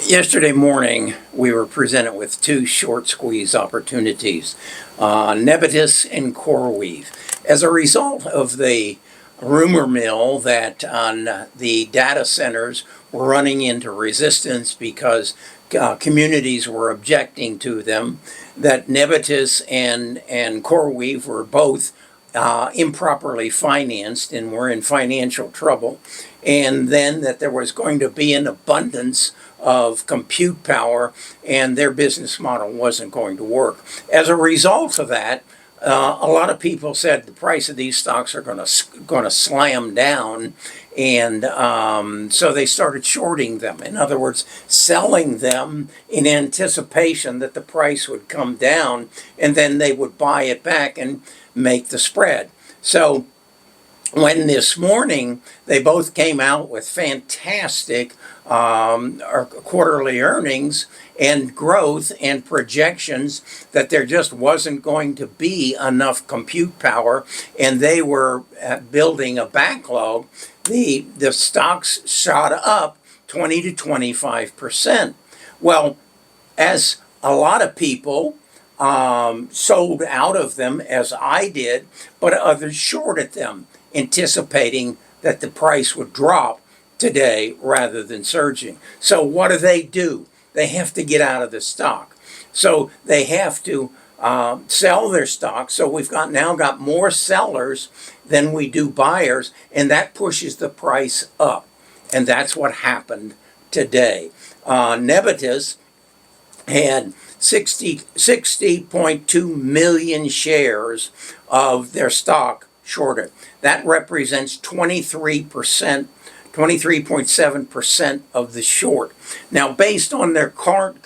Yesterday morning, we were presented with two short squeeze opportunities, Nebitus and CoreWeave. As a result of the rumor mill that the data centers were running into resistance because communities were objecting to them, that Nebitus and CoreWeave were both improperly financed and were in financial trouble, and then that there was going to be an abundance of compute power and their business model wasn't going to work. As a result of that, a lot of people said the price of these stocks are going to slam down, and so they started shorting them. In other words, selling them in anticipation that the price would come down, and then they would buy it back and make the spread. So when this morning they both came out with fantastic quarterly earnings and growth and projections that there just wasn't going to be enough compute power, and they were building a backlog, the stocks shot up 20 to 25%. Well, as a lot of people sold out of them, as I did, but others shorted them, anticipating that the price would drop today rather than surging. So what do? They have to get out of the stock. So they have to sell their stock. So we've now got more sellers than we do buyers, and that pushes the price up. And that's what happened today. Nebitus had 60.2 million shares of their stock shorted. That represents 23.7% of the short. Now, based on their current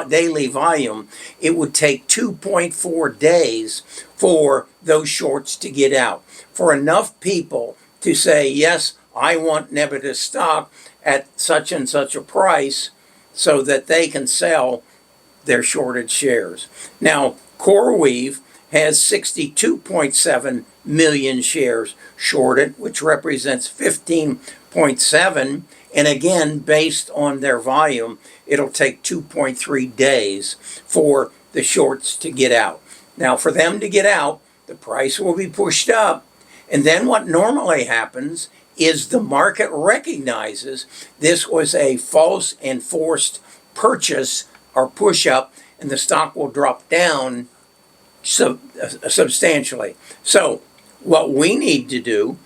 daily volume, it would take 2.4 days for those shorts to get out, for enough people to say, yes, I want Nebitus stock at such and such a price, so that they can sell their shorted shares. Now, CoreWeave has 62.7 million shares shorted, which represents 15.7. And again, based on their volume, it'll take 2.3 days for the shorts to get out. Now, for them to get out, the price will be pushed up. And then what normally happens is the market recognizes this was a false and forced purchase or push up, and the stock will drop down substantially. So what we need to do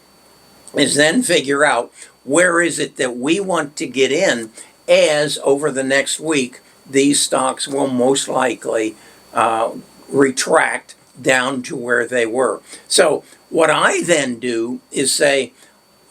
is then figure out where is it that we want to get in, as over the next week these stocks will most likely retract down to where they were. So what I then do is say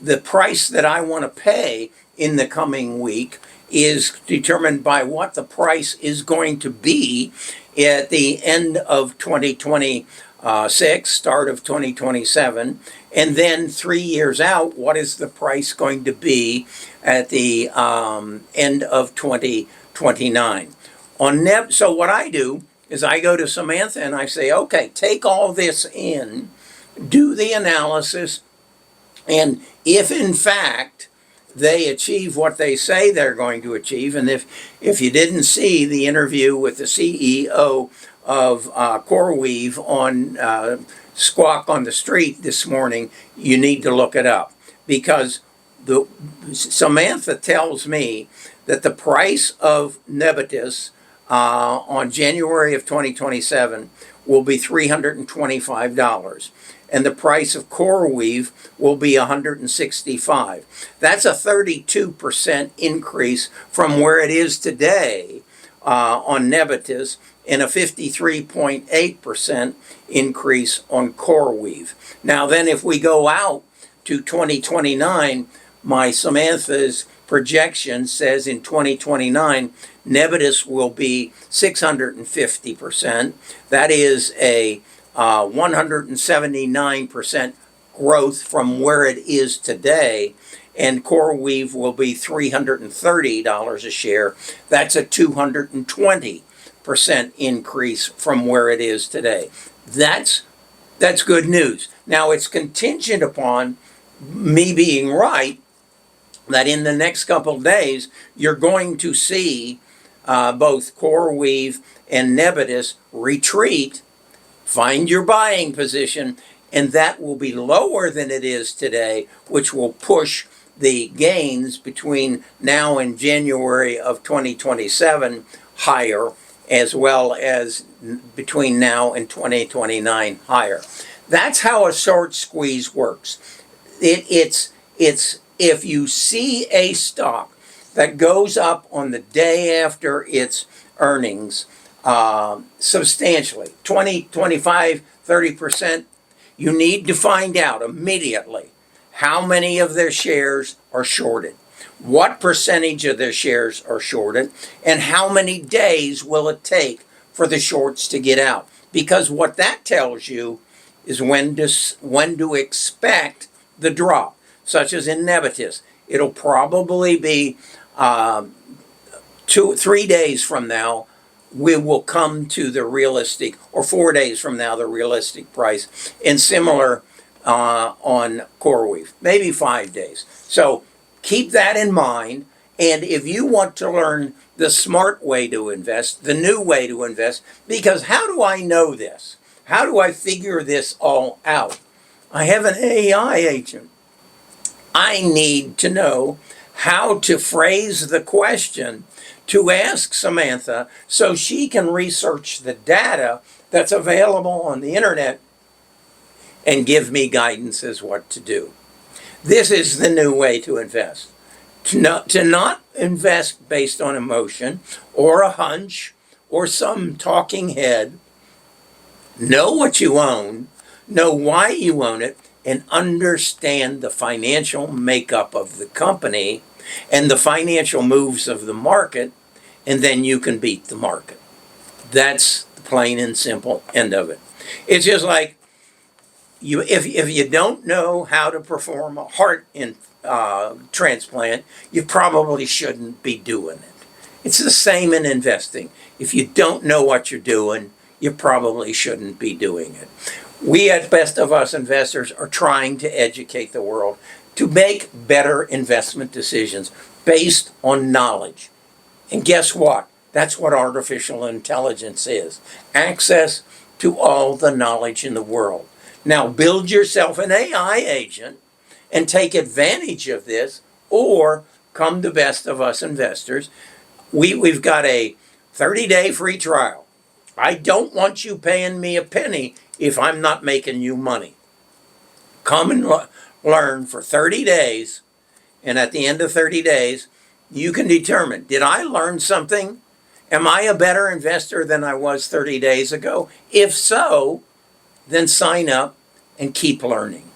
the price that I want to pay in the coming week is determined by what the price is going to be at the end of 2026, start of 2027, and then 3 years out, what is the price going to be at the end of 2029. So what I do is I go to Samantha and I say, okay, take all this in, do the analysis, and if in fact they achieve what they say they're going to achieve, and if you didn't see the interview with the CEO of CoreWeave on Squawk on the Street this morning, you need to look it up, because Samantha tells me that the price of Nebitus on January of 2027 will be $325. And the price of CoreWeave will be $165. That's a 32% increase from where it is today on Nebitus, and a 53.8% increase on CoreWeave. Now then, if we go out to 2029, my Samantha's projection says in 2029, Nebitus will be 650%. That is a 179% growth from where it is today, and CoreWeave will be $330 a share. That's a 220% increase from where it is today. That's good news. Now, it's contingent upon me being right that in the next couple of days, you're going to see both CoreWeave and NBIS retreat, find your buying position, and that will be lower than it is today, which will push the gains between now and January of 2027 higher, as well as between now and 2029 higher. That's how a short squeeze works. It's if you see a stock that goes up on the day after its earnings substantially, 20, 25, 30%, you need to find out immediately how many of their shares are shorted, what percentage of their shares are shorted, and how many days will it take for the shorts to get out. Because what that tells you is when to expect the drop, such as in NBIS. It'll probably be 3 days from now, we will come to the realistic, or 4 days from now, the realistic price, and similar on CoreWeave, maybe 5 days. So keep that in mind. And if you want to learn the smart way to invest, the new way to invest, because how do I know this? How do I figure this all out? I have an AI agent. I need to know how to phrase the question to ask Samantha so she can research the data that's available on the internet and give me guidance as what to do. This is the new way to invest. To not invest based on emotion or a hunch or some talking head. Know what you own, know why you own it, and understand the financial makeup of the company and the financial moves of the market, and then you can beat the market. That's the plain and simple end of it. It's just like if you don't know how to perform a heart transplant, you probably shouldn't be doing it. It's the same in investing. If you don't know what you're doing, you probably shouldn't be doing it. We at Best of Us Investors are trying to educate the world to make better investment decisions based on knowledge. And guess what? That's what artificial intelligence is. Access to all the knowledge in the world. Now build yourself an AI agent and take advantage of this, or come to Best of Us Investors. We've got a 30-day free trial. I don't want you paying me a penny if I'm not making you money. Come and learn for 30 days, and at the end of 30 days, you can determine, did I learn something? Am I a better investor than I was 30 days ago? If so, then sign up and keep learning.